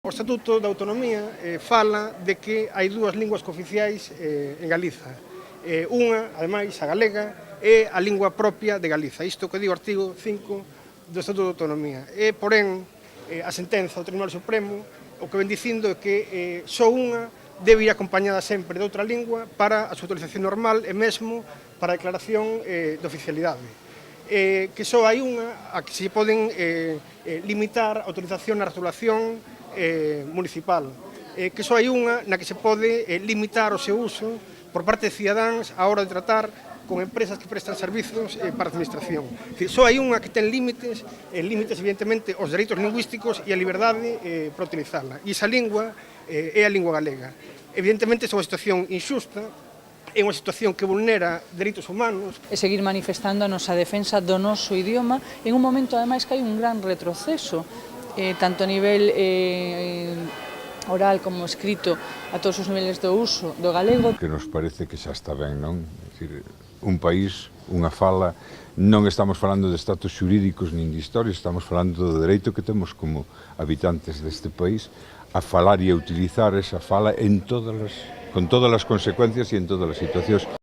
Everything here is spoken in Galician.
O Estatuto da Autonomía fala de que hai dúas linguas cooficiais en Galiza. Unha, ademais, a galega, é a lingua propia de Galiza. Isto que di o artigo 5 do Estatuto da Autonomía. Porén, a sentenza do Tribunal Supremo o que ven dicindo é que só unha debe ir acompañada sempre de outra lingua para a súa utilización normal e mesmo para a declaración de oficialidade. Que só hai unha a que se poden limitar a utilización na retulación municipal, que só hai unha na que se pode limitar o seu uso por parte de cidadáns á hora de tratar con empresas que prestan servizos para a administración. Só hai unha que ten límites, evidentemente, os dereitos lingüísticos e a liberdade para utilizarla. E esa lingua é a lingua galega. Evidentemente, é unha situación injusta, é unha situación que vulnera dereitos humanos. E seguir manifestando a nosa defensa do noso idioma en un momento, ademais, que hai un gran retroceso, tanto a nivel oral como escrito, a todos os niveles do uso do galego. Que nos parece que xa está ben, non? É dicir, un país, unha fala, non estamos falando de estatus xurídicos nin de historia, estamos falando do dereito que temos como habitantes deste país a falar e a utilizar esa fala con todas as consecuencias e en todas as situacións.